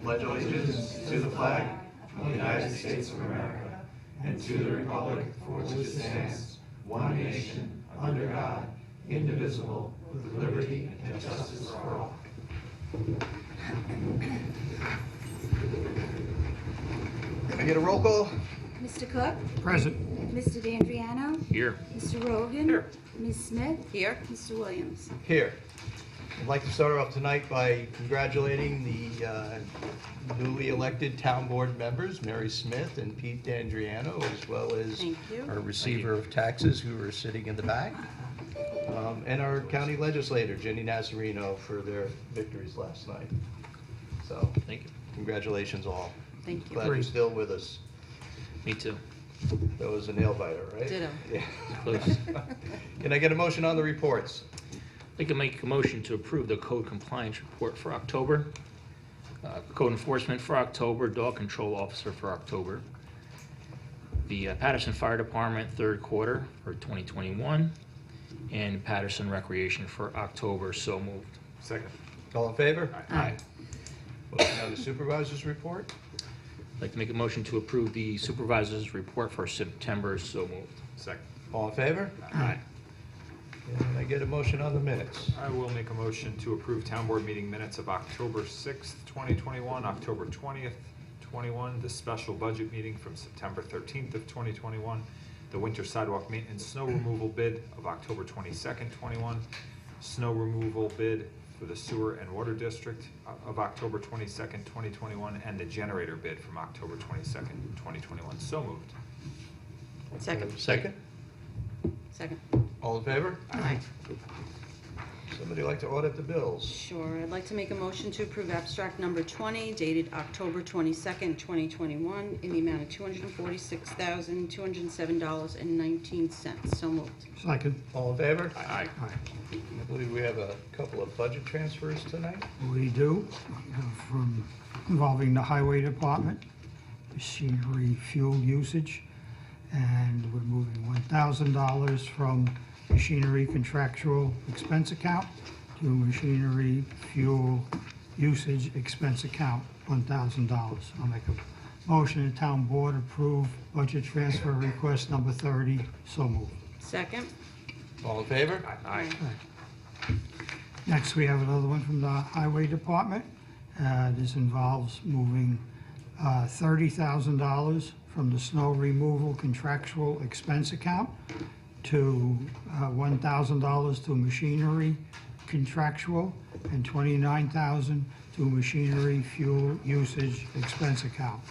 pledge allegiance to the flag of the United States of America and to the republic for which it stands, one nation, under God, indivisible, with liberty and justice for all. Can I get a roll call? Mr. Cook? Present. Mr. D'Andriano? Here. Mr. Rogan? Here. Ms. Smith? Here. Mr. Williams? Here. I'd like to start off tonight by congratulating the newly elected town board members, Mary Smith and Pete D'Andriano, as well as Thank you. our receiver of taxes who are sitting in the back, and our county legislator, Jenny Nazarino, for their victories last night. So, Thank you. congratulations all. Thank you. Glad you're still with us. Me too. That was a nail biter, right? Ditto. Yeah. Close. Can I get a motion on the reports? I'd like to make a motion to approve the code compliance report for October, code enforcement for October, dog control officer for October, the Patterson Fire Department third quarter for 2021, and Patterson Recreation for October. So moved. Second. All in favor? Aye. Motion on the supervisor's report? I'd like to make a motion to approve the supervisor's report for September. So moved. Second. All in favor? Aye. Can I get a motion on the minutes? I will make a motion to approve town board meeting minutes of October 6th, 2021, October 20th, 21, the special budget meeting from September 13th of 2021, the winter sidewalk maintenance snow removal bid of October 22nd, 21, snow removal bid for the sewer and water district of October 22nd, 2021, and the generator bid from October 22nd, 2021. So moved. Second. Second? Second. All in favor? Aye. Somebody like to audit the bills? Sure. I'd like to make a motion to approve abstract number 20 dated October 22nd, 2021 in the amount of $246,207.19. So moved. Second. All in favor? Aye. I believe we have a couple of budget transfers tonight. We do, from involving the highway department, machinery, fuel usage, and we're moving $1,000 from machinery contractual expense account to machinery fuel usage expense account, $1,000. I'll make a motion the town board approve budget transfer request number 30, so moved. Second. All in favor? Aye. Next, we have another one from the highway department. This involves moving $30,000 from the snow removal contractual expense account to $1,000 to machinery contractual and $29,000 to machinery fuel usage expense account.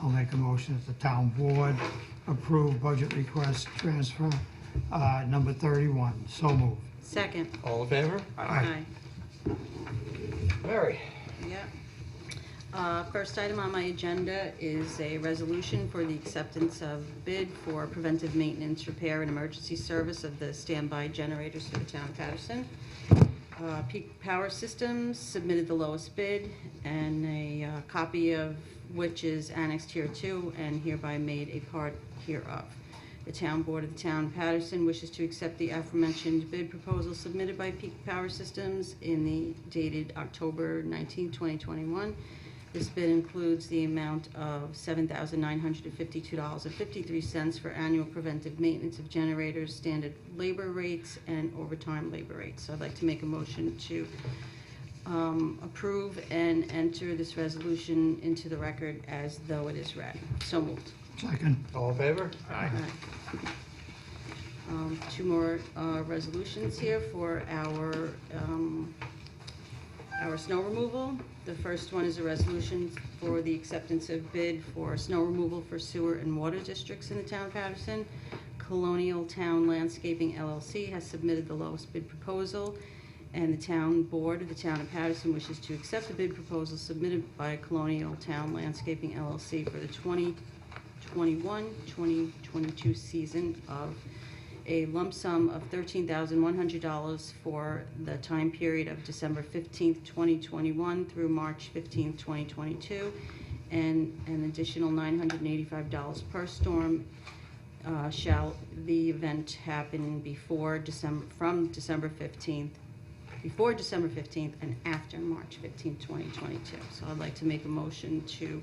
I'll make a motion that the town board approve budget request transfer number 31. So moved. Second. All in favor? Aye. Mary? Yeah. First item on my agenda is a resolution for the acceptance of bid for preventive maintenance, repair, and emergency service of the standby generators for the town of Patterson. Peak Power Systems submitted the lowest bid, and a copy of which is annexed here too, and hereby made a part hereof. The town board of the town of Patterson wishes to accept the aforementioned bid proposal submitted by Peak Power Systems in the dated October 19, 2021. This bid includes the amount of $7,952.53 for annual preventive maintenance of generators, standard labor rates, and overtime labor rates. So I'd like to make a motion to approve and enter this resolution into the record as though it is read. So moved. Second. All in favor? Aye. Two more resolutions here for our snow removal. The first one is a resolution for the acceptance of bid for snow removal for sewer and water districts in the town of Patterson. Colonial Town Landscaping LLC has submitted the lowest bid proposal, and the town board of the town of Patterson wishes to accept the bid proposal submitted by Colonial Town Landscaping LLC for the 2021-2022 season of a lump sum of $13,100 for the time period of December 15th, 2021 through March 15th, 2022, and an additional $985 per storm shall the event happen before from December 15th before December 15th and after March 15th, 2022. So I'd like to make a motion to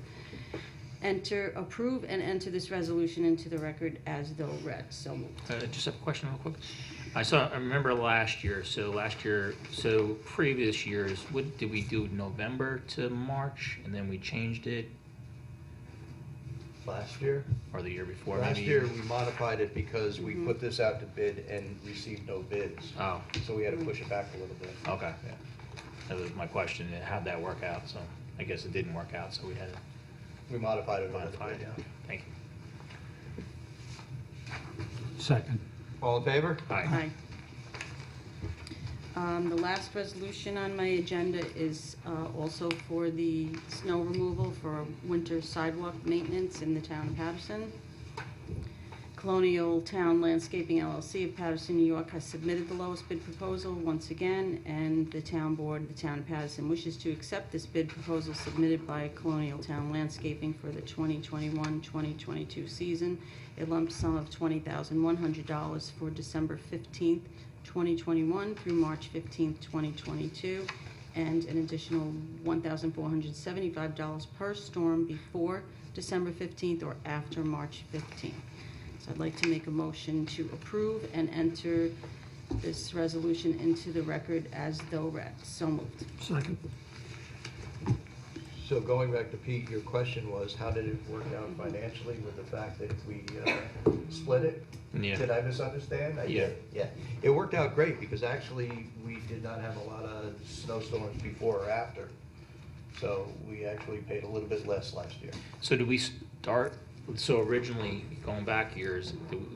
approve and enter this resolution into the record as though read. So moved. Just have a question real quick. I remember last year, so previous years, what did we do, November to March, and then we changed it, Last year? or the year before? Last maybe? year, we modified it because we put this out to bid and received no bids. Oh, So we had to push it back a little bit. okay. Yeah. That was my question, how'd that work out? So I guess it didn't work out, so we had to We modified it a little modify bit, it. yeah. Thank you. Second. All in favor? Aye. The last resolution on my agenda is also for the snow removal for winter sidewalk maintenance in the town of Patterson. Colonial Town Landscaping LLC of Patterson, New York has submitted the lowest bid proposal once again, and the town board of the town of Patterson wishes to accept this bid proposal submitted by Colonial Town Landscaping for the 2021-2022 season, a lump sum of $20,100 for December 15th, 2021 through March 15th, 2022, and an additional $1,475 per storm before December 15th or after March 15th. So I'd like to make a motion to approve and enter this resolution into the record as though read. So moved. Second. So going back to Pete, your question was, how did it work out financially with the fact that we split it? Yeah. Did I misunderstand? I Yeah. did. Yeah. It worked out great because actually we did not have a lot of snowstorms before or after. So we actually paid a little bit less last year. So did we start, so originally, going back years,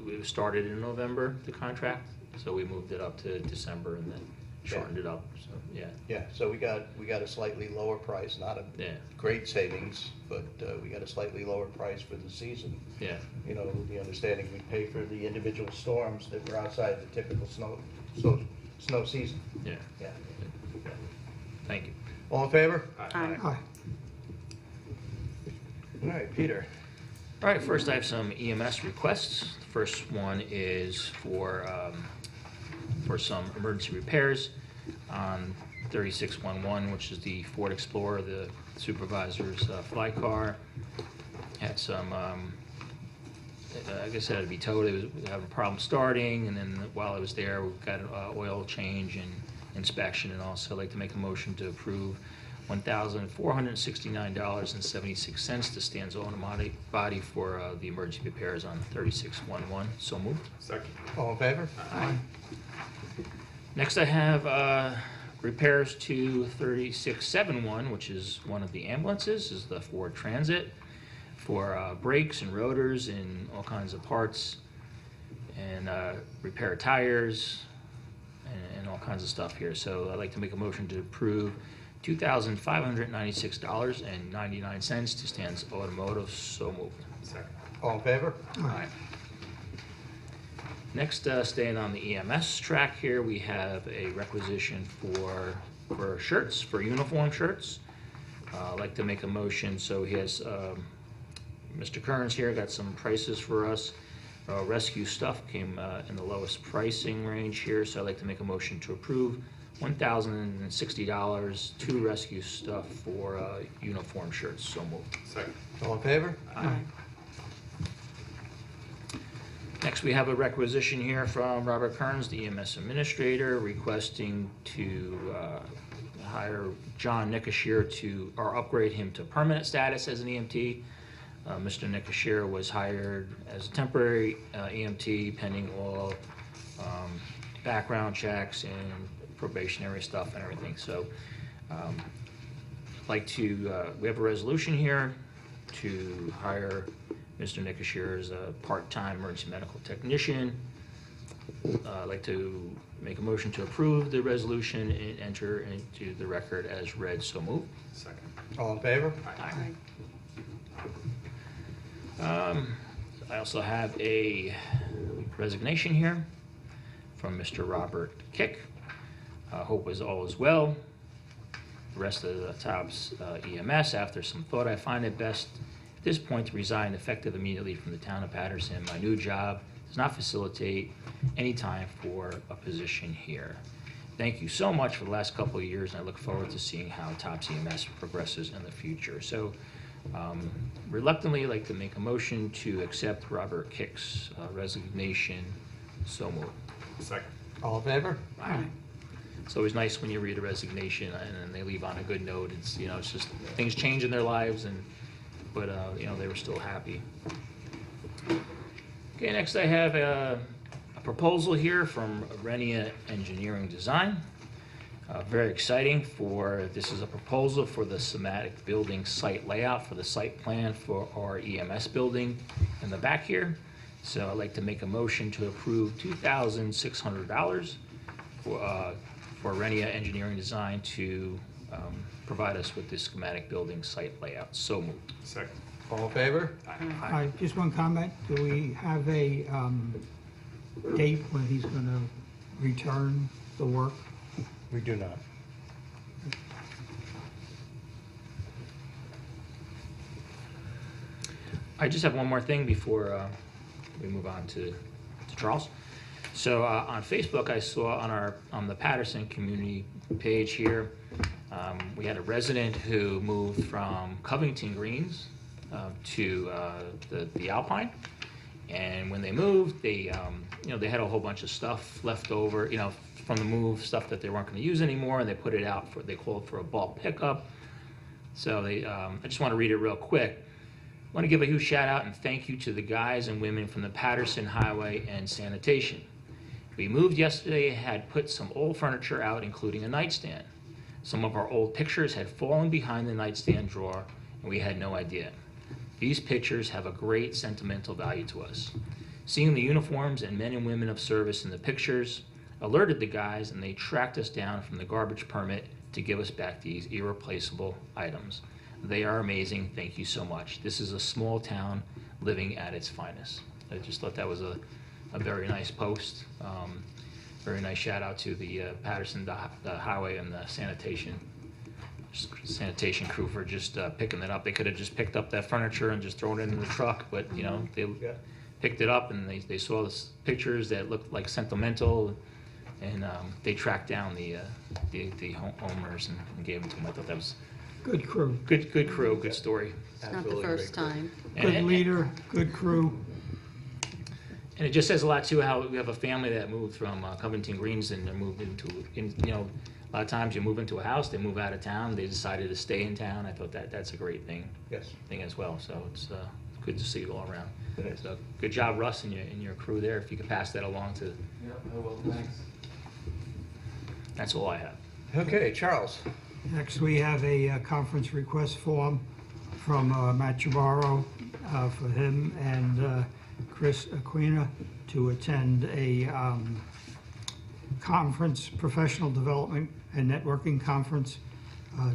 it started in November, the contract, so we moved it up to December and then shortened it up, so, yeah. Yeah, so we got a slightly lower price, not a Yeah. great savings, but we got a slightly lower price for the season. Yeah, You know, with the understanding we pay for the individual storms that were outside the typical snow season. yeah, Yeah. thank you. All in favor? Aye. Aye. All right, Peter. All right, first I have some EMS requests. The first one is for some emergency repairs on 3611, which is the Ford Explorer, the supervisor's fly car. Had some, I guess it had to be towed. It was having a problem starting, and then while I was there, we got an oil change and inspection, and also I'd like to make a motion to approve $1,469.76 to Stan's Automotive Body for the emergency repairs on 3611. So moved. Second. All in favor? Aye. Next I have repairs to 3671, which is one of the ambulances, is the Ford Transit, for brakes and rotors and all kinds of parts, and repair tires and all kinds of stuff here. So I'd like to make a motion to approve $2,596.99 to Stan's Automotive. So moved. Second. All in favor? Aye. Next, staying on the EMS track here, we have a requisition for shirts, for uniform shirts. I'd like to make a motion, so he has, Mr. Kearns here got some prices for us. Rescue stuff came in the lowest pricing range here, so I'd like to make a motion to approve $1,060 to rescue stuff for uniform shirts. So moved. Second. All in favor? Aye. Next, we have a requisition here from Robert Kearns, the EMS administrator, requesting to hire John Nicoshere or upgrade him to permanent status as an EMT. Mr. Nicoshere was hired as a temporary EMT pending all background checks and probationary stuff and everything. So we have a resolution here to hire Mr. Nicoshere is a part-time emergency medical technician. I'd like to make a motion to approve the resolution and enter into the record as read. So moved. Second. All in favor? Aye. I also have a resignation here from Mr. Robert Kick. Hope all is well. The rest of the top's EMS, after some thought, I find it best at this point to resign effective immediately from the town of Patterson. My new job does not facilitate any time for a position here. thank you so much for the last couple of years, and I look forward to seeing how Topsy EMS progresses in the future. So reluctantly, I'd like to make a motion to accept Robert Kick's resignation. So moved. Second. All in favor? Aye. It's always nice when you read a resignation and then they leave on a good note. It's, you know, it's just, things change in their lives, but you know, they were still happy. Okay, next I have a proposal here from Renia Engineering Design. Very exciting this is a proposal for the somatic building site layout for the site plan for our EMS building in the back here. So I'd like to make a motion to approve $2,600 for Renia Engineering Design to provide us with this schematic building site layout. So moved. Second. All in favor? Hi, just one comment. Do we have a date when he's going to return the work? We do not. I just have one more thing before we move on to Charles. So on Facebook, I saw on the Patterson community page here, we had a resident who moved from Covington Greens to the Alpine, and when they moved, they they had a whole bunch of stuff left over, from the move, stuff that they weren't going to use anymore, and they put it out they called for a bulk pickup. So I just want to read it real quick. I want to give a huge shout out and thank you to the guys and women from the Patterson Highway and Sanitation. We moved yesterday and had put some old furniture out, including a nightstand. Some of our old pictures had fallen behind the nightstand drawer, and we had no idea. These pictures have a great sentimental value to us. Seeing the uniforms and men and women of service in the pictures alerted the guys, and they tracked us down from the garbage permit to give us back these irreplaceable items. They are amazing. Thank you so much. This is a small town living at its finest. I just thought that was a very nice post. Very nice shout out to the Patterson, the Highway, and the Sanitation crew for just picking it up. They could have just picked up that furniture and just thrown it in the truck, but they picked it up, and they saw the pictures that looked like sentimental, and they tracked down the homeowners and gave them to them. I thought that was Good crew, good crew, good story. It's not the first time. good leader, good crew. And it just says a lot too how we have a family that moved from Covington Greens and they moved a lot of times you move into a house, they move out of town, they decided to stay in town. I thought that's a great thing as well. So it's good to see it all around. So good job, Russ, and your crew there. If you could pass that along to. Yep, I will, thanks. That's all I have. Okay, Charles. Next, we have a conference request form from Matt Chabarro for him and Chris Aquina to attend a conference, professional development and networking conference.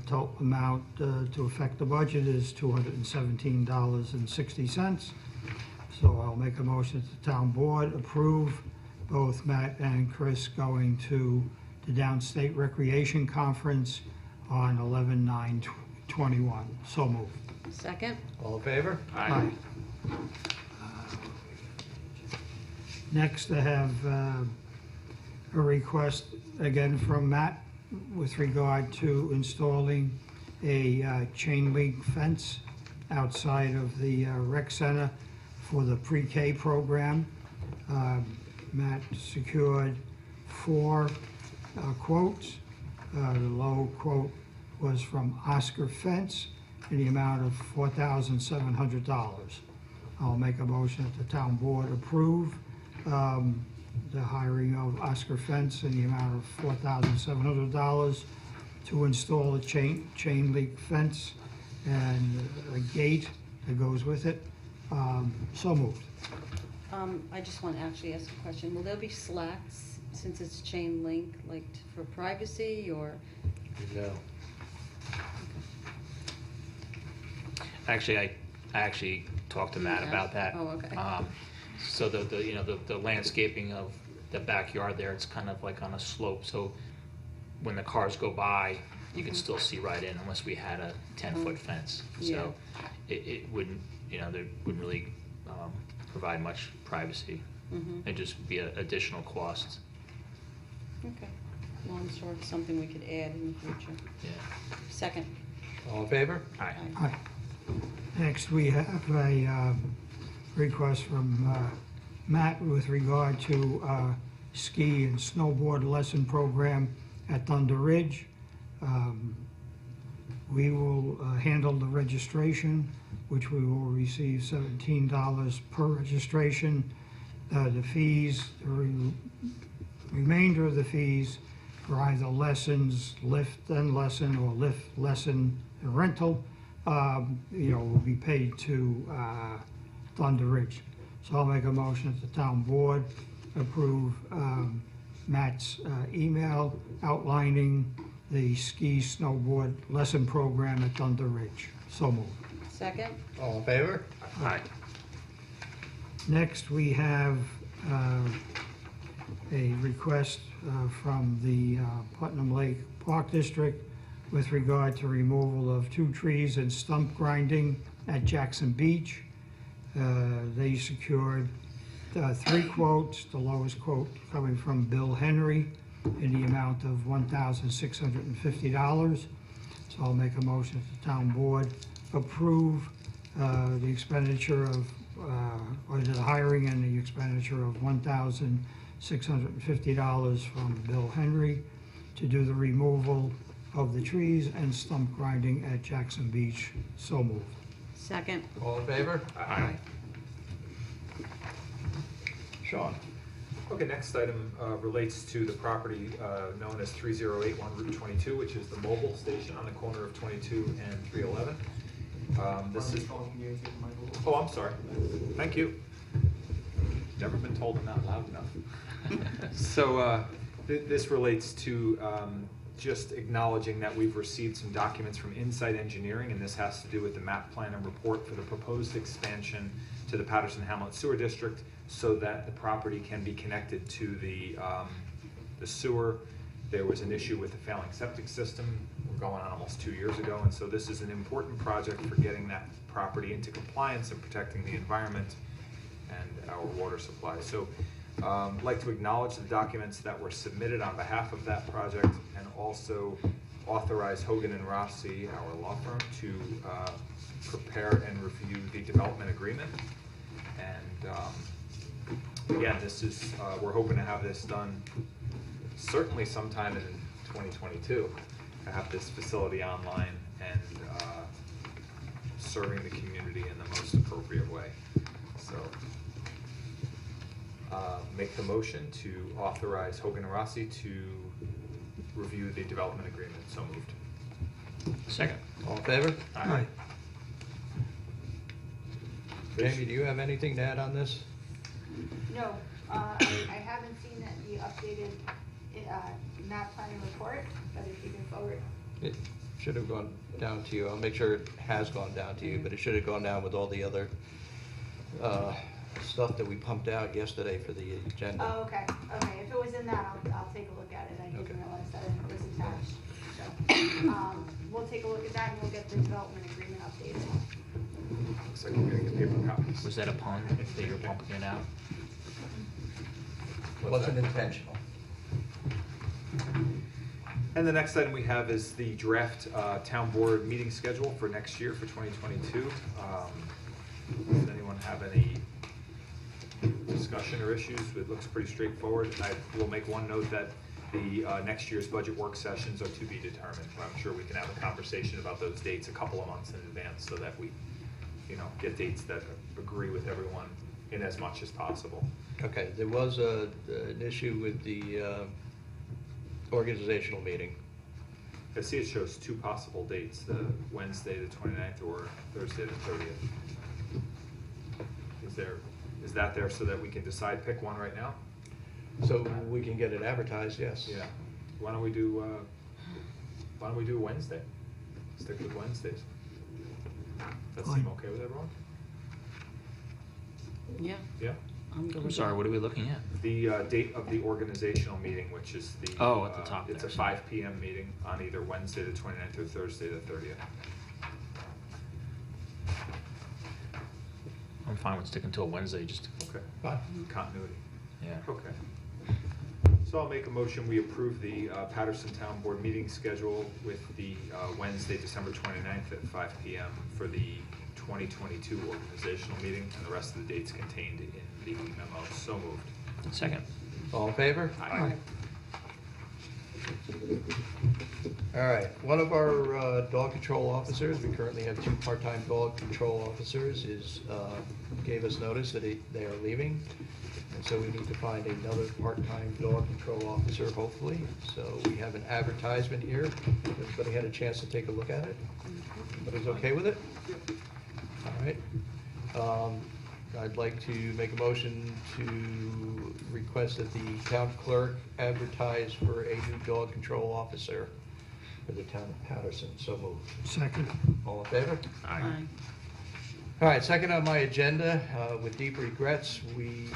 Total amount to affect the budget is $217.60. So I'll make a motion that the town board approve both Matt and Chris going to the Downstate Recreation Conference on 11/9/21. So moved. Second? All in favor? Aye. Next, I have a request again from Matt with regard to installing a chain link fence outside of the rec center for the pre-K program. Matt secured 4 quotes. The low quote was from Oscar Fence in the amount of $4,700. I'll make a motion that the town board approve the hiring of Oscar Fence in the amount of $4,700 to install a chain link fence and a gate that goes with it. So moved. I just want to actually ask a question. Will there be slats since it's chain link, like for privacy or? No. Actually, I actually talked to Matt about that. Oh, okay. So the landscaping of the backyard there, it's kind of like on a slope. So when the cars go by, you can still see right in unless we had a 10-foot fence. So it wouldn't, there wouldn't really provide much privacy. It'd just be an additional cost. Okay. long story, something we could add in the future. Yeah. Second. All in favor? Aye. Aye. Next, we have a request from Matt with regard to ski and snowboard lesson program at Thunder Ridge. We will handle the registration, which we will receive $17 per registration. The fees, remainder of the fees for either lessons, lift and lesson, or lift, lesson, and rental, will be paid to Thunder Ridge. So I'll make a motion that the town board approve Matt's email outlining the ski snowboard lesson program at Thunder Ridge. So moved. Second. All in favor? Aye. Next, we have a request from the Putnam Lake Park District with regard to removal of 2 trees and stump grinding at Jackson Beach. They secured 3 quotes, the lowest quote coming from Bill Henry in the amount of $1,650. So I'll make a motion that the town board approve the expenditure of, or the hiring and the expenditure of $1,650 from Bill Henry to do the removal of the trees and stump grinding at Jackson Beach. So moved. Second. All in favor? Aye. Sean? Okay, next item relates to the property known as 3081 Route 22, which is the mobile station on the corner of 22 and 311. This is. Oh, I'm sorry. Thank you. Never been told I'm not loud enough. So this relates to just acknowledging that we've received some documents from Insight Engineering, and this has to do with the map plan and report for the proposed expansion to the Patterson Hamlet Sewer District so that the property can be connected to the sewer. There was an issue with the failing septic system. We're going on almost 2 years ago, and so this is an important project for getting that property into compliance and protecting the environment and our water supply. So I'd like to acknowledge the documents that were submitted on behalf of that project and also authorize Hogan and Rossi, our law firm, to prepare and review the development agreement. And again, this is, we're hoping to have this done certainly sometime in 2022, to have this facility online and serving the community in the most appropriate way. So make the motion to authorize Hogan and Rossi to review the development agreement. So moved. Second. All in favor? Aye. Jamie, do you have anything to add on this? No, I haven't seen the updated map planning report, but if you can forward. It should have gone down to you. I'll make sure it has gone down to you, but it should have gone down with all the other stuff that we pumped out yesterday for the agenda. Oh, okay, okay, if it was in that, I'll take a look at it, I Okay. didn't realize that it was attached, so. We'll take a look at that and we'll get the development agreement updated. Looks like we're gonna get paper copies. Was that a pun if they were pumping it out? Wasn't intentional. And the next item we have is the draft town board meeting schedule for next year, for 2022. Does anyone have any discussion or issues? It looks pretty straightforward. I will make one note that the next year's budget work sessions are to be determined. I'm sure we can have a conversation about those dates a couple of months in advance so that we, get dates that agree with everyone in as much as possible. Okay, there was an issue with the organizational meeting. I see it shows 2 possible dates, the Wednesday, the 29th, or Thursday, the 30th. Is that there so that we can decide, pick one right now? So we can get it advertised, yes. Yeah. Why don't we do Wednesday? Stick with Wednesdays. Does that seem Fine. okay with everyone? Yeah, Yeah? I'm good I'm with sorry, that. what are we looking at? The date of the organizational meeting, which is the. Oh, at the top It's a there. 5 p.m. meeting on either Wednesday, the 29th, or Thursday, the 30th. I'm fine with sticking to a Wednesday, just, Okay. Fine. Continuity. yeah. Okay. So I'll make a motion, we approve the Patterson Town Board meeting schedule with the Wednesday, December 29th at 5 PM for the 2022 organizational meeting, and the rest of the dates contained in the memo. So moved. Second. All in favor? Aye. All right, one of our dog control officers, we currently have 2 part-time dog control officers, gave us notice that they are leaving. And so we need to find another part-time dog control officer, hopefully. So we have an advertisement here. Everybody had a chance to take a look at it? Everybody's okay with it? All right. I'd like to make a motion to request that the town clerk advertise for a new dog control officer for the town of Patterson. So moved. Second. All in favor? Aye. All right, second on my agenda, with deep regrets, we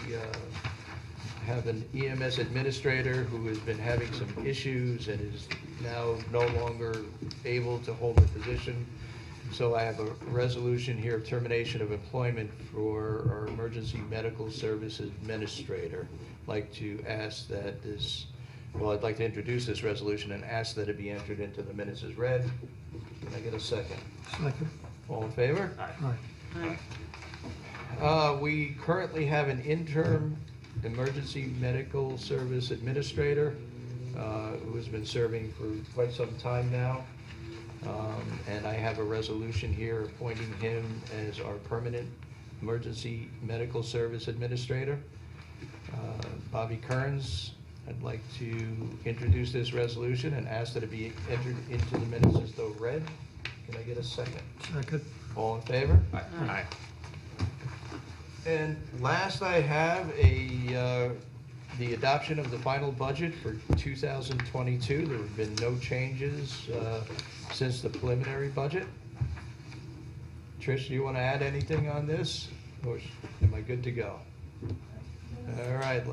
have an EMS administrator who has been having some issues and is now no longer able to hold the position. So I have a resolution here of termination of employment for our emergency medical services administrator. I'd like to ask that I'd like to introduce this resolution and ask that it be entered into the minutes as read. Can I get a second? Second. All in favor? Aye. Aye. We currently have an interim emergency medical service administrator who has been serving for quite some time now. And I have a resolution here appointing him as our permanent emergency medical service administrator. Bobby Kearns, I'd like to introduce this resolution and ask that it be entered into the minutes as though read. Can I get a second? Second. All in favor? Aye. And last I have the adoption of the final budget for 2022. There have been no changes since the preliminary budget. Trish, do you want to add anything on this? Or am I good to go? All right,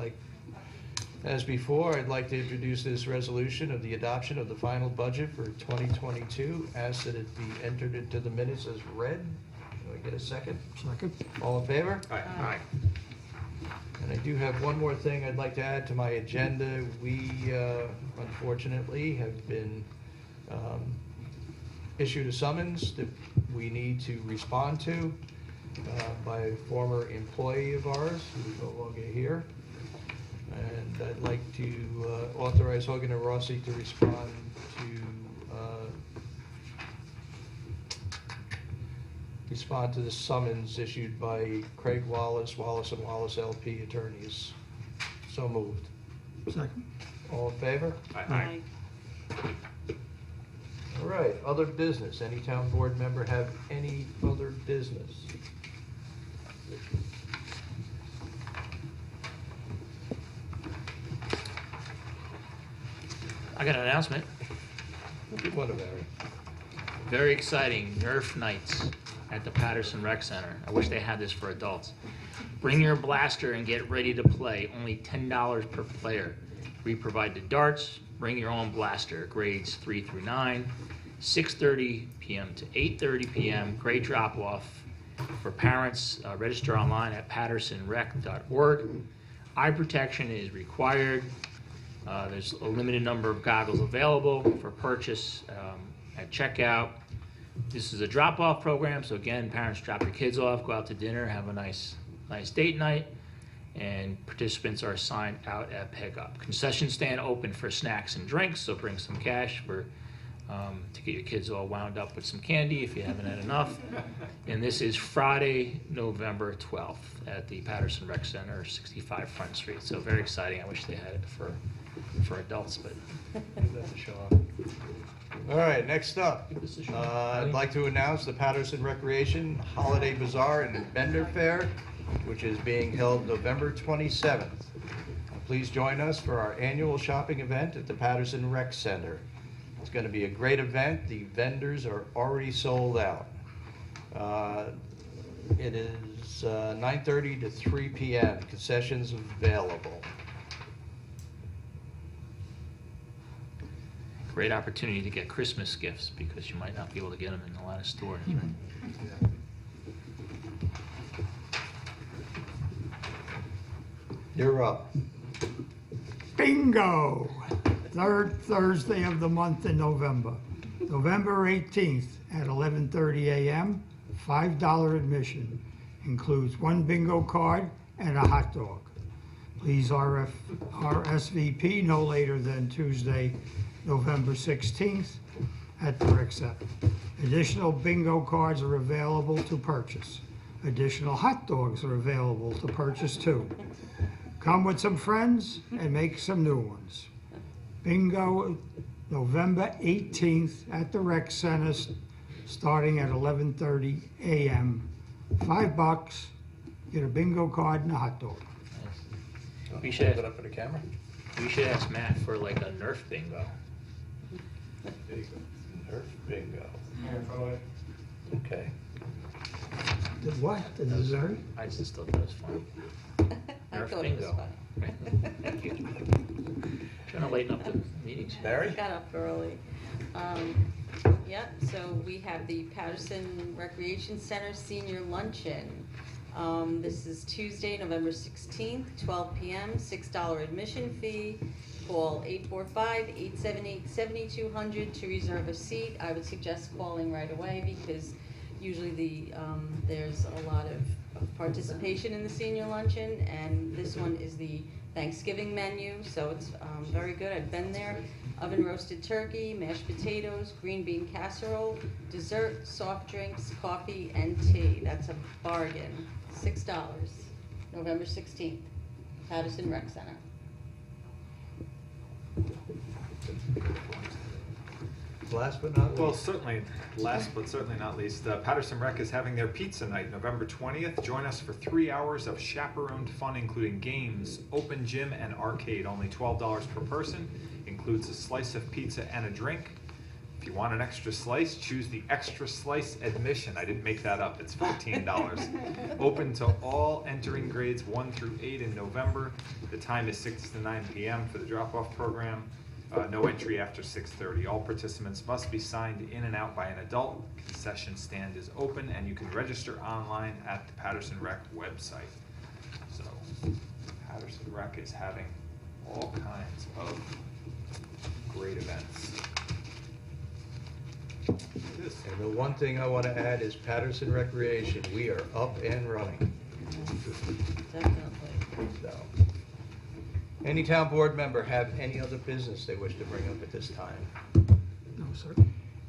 as before, I'd like to introduce this resolution of the adoption of the final budget for 2022. Ask that it be entered into the minutes as read. Can I get a second? Second. All in favor? Aye. And I do have one more thing I'd like to add to my agenda. We, unfortunately, have been issued a summons that we need to respond to by a former employee of ours who is no longer here. And I'd like to authorize Hogan and Rossi to respond to the summons issued by Craig Wallace, Wallace & Wallace LP attorneys. So moved. Second. All in favor? Aye. All right, other business. Any town board member have any other business? I got an announcement. What about it? Very exciting, Nerf nights at the Patterson Rec Center. I wish they had this for adults. Bring your blaster and get ready to play. Only $10 per player. We provide the darts. Bring your own blaster. Grades 3 through 9. 6:30 p.m. to 8:30 p.m. Grade drop-off. For parents, register online at pattersonrec.org. Eye protection is required. There's a limited number of goggles available for purchase at checkout. This is a drop-off program, so again, parents drop your kids off, go out to dinner, have a nice date night, and participants are assigned out at pickup. Concession stand open for snacks and drinks, so bring some cash to get your kids all wound up with some candy if you haven't had enough. And this is Friday, November 12th at the Patterson Rec Center, 65 Front Street. So very exciting. I wish they had it for adults, but Give that to Sean. All right, next up, give this a shot. I'd like to announce the Patterson Recreation Holiday Bazaar and Vendor Fair, which is being held November 27th. Please join us for our annual shopping event at the Patterson Rec Center. It's going to be a great event. The vendors are already sold out. It is 9:30 to 3 p.m. Concessions available. Great opportunity to get Christmas gifts because you might not be able to get them in a lot of stores. Right? You're up. Bingo! Third Thursday of the month in November. November 18th at 11:30 a.m., $5 admission. Includes one bingo card and a hot dog. Please RSVP no later than Tuesday, November 16th at the Rec Center. Additional bingo cards are available to purchase. Additional hot dogs are available to purchase too. Come with some friends and make some new ones. Bingo, November 18th at the Rec Center, starting at 11:30 a.m. $5, get a bingo card and a hot dog. We should Hold it have- up for the camera. We should ask Matt for like a Nerf bingo. There you go. Nerf bingo. Okay. The what? The dessert? I just thought that was funny. I Nerf thought it was bingo. fun. Thank you. Trying to lighten up the meetings. Barry? Got up early. Yep, so we have the Patterson Recreation Center Senior Luncheon. This is Tuesday, November 16th, 12 p.m., $6 admission fee. Call 845-878-7200 to reserve a seat. I would suggest calling right away because usually there's a lot of participation in the senior luncheon, and this one is the Thanksgiving menu, so it's very good. I've been there. Oven roasted turkey, mashed potatoes, green bean casserole, dessert, soft drinks, coffee, and tea. That's a bargain. $6, November 16th, Patterson Rec Center. Last but not Well, least. certainly, last but certainly not least, Patterson Rec is having their pizza night, November 20th. Join us for 3 hours of chaperoned fun, including games, open gym, and arcade. Only $12 per person. Includes a slice of pizza and a drink. If you want an extra slice, choose the extra slice admission. I didn't make that up. It's $14. Open to all entering grades 1 through 8 in November. The time is 6 to 9 p.m. for the drop-off program. No entry after 6:30. All participants must be signed in and out by an adult. Concession stand is open, and you can register online at the Patterson Rec website. So, Patterson Rec is having all kinds of great events. And the one thing I want to add is Patterson Recreation. We are up and running. Definitely. So, any town board member have any other business they wish to bring up at this time? No, sir.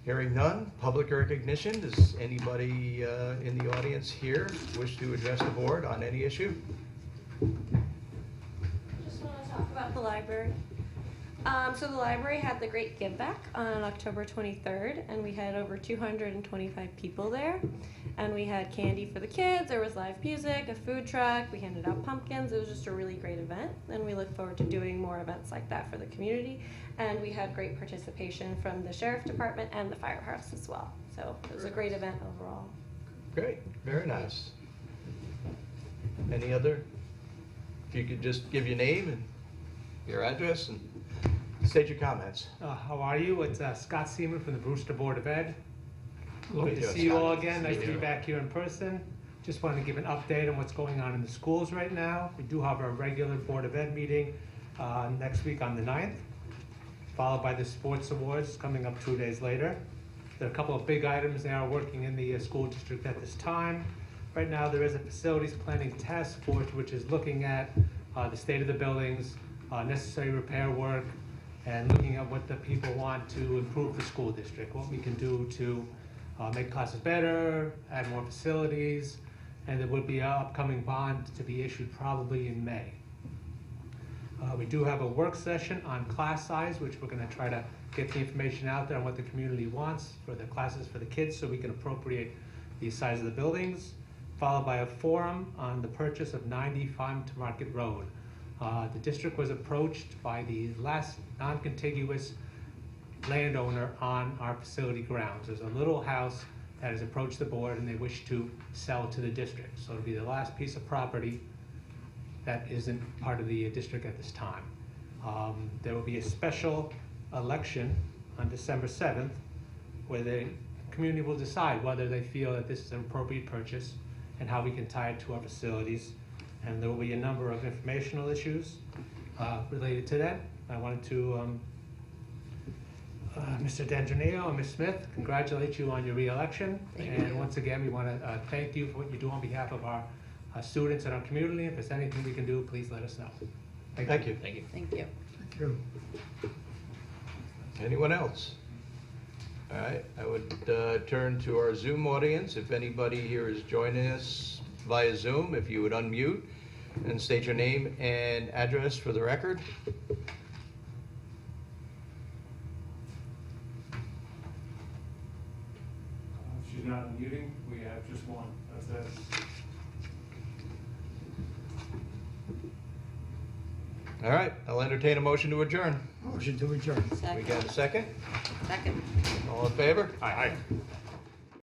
Hearing none, public recognition. Does anybody in the audience here wish to address the board on any issue? Just want to talk about the library. So the library had the Great Give Back on October 23rd, and we had over 225 people there. And we had candy for the kids, there was live music, a food truck, we handed out pumpkins. It was just a really great event, and we look forward to doing more events like that for the community. And we had great participation from the sheriff department and the firehouse as well. So it was a great event overall. Great, very nice. Any other? If you could just give your name and your address and state your comments. How are you? It's Scott Seaman from the Brewster Board of Ed. Hello, Good to Scott. see you all again. Nice Nice to to be meet you. back here in person. Just wanted to give an update on what's going on in the schools right now. We do have our regular Board of Ed meeting next week on the 9th, followed by the sports awards coming up 2 days later. There are a couple of big items they are working in the school district at this time. Right now, there is a facilities planning task force which is looking at the state of the buildings, necessary repair work, and looking at what the people want to improve the school district, what we can do to make classes better, add more facilities, and there will be an upcoming bond to be issued probably in May. We do have a work session on class size, which we're going to try to get the information out there on what the community wants for the classes for the kids so we can appropriate the size of the buildings, followed by a forum on the purchase of 90 Farm to Market Road. The district was approached by the last non-contiguous landowner on our facility grounds. There's a little house that has approached the board and they wish to sell to the district. So it'll be the last piece of property that isn't part of the district at this time. There will be a special election on December 7th where the community will decide whether they feel that this is an appropriate purchase and how we can tie it to our facilities. And there will be a number of informational issues. related to that. I wanted to, Mr. D'Antonio and Ms. Smith, congratulate you on your reelection. And once again, we want to thank you for what you do on behalf of our students and our community. If there's anything we can do, please let us know. Thank you. Thank you. Thank you. Thank you. Anyone else? All right, I would turn to our Zoom audience. If anybody here is joining us via Zoom, if you would unmute and state your name and address for the record. She's not unmuting, we have just one, that's it. All right, I'll entertain a motion to adjourn. Motion to adjourn. We Second. got a second? Second. All in favor? Aye.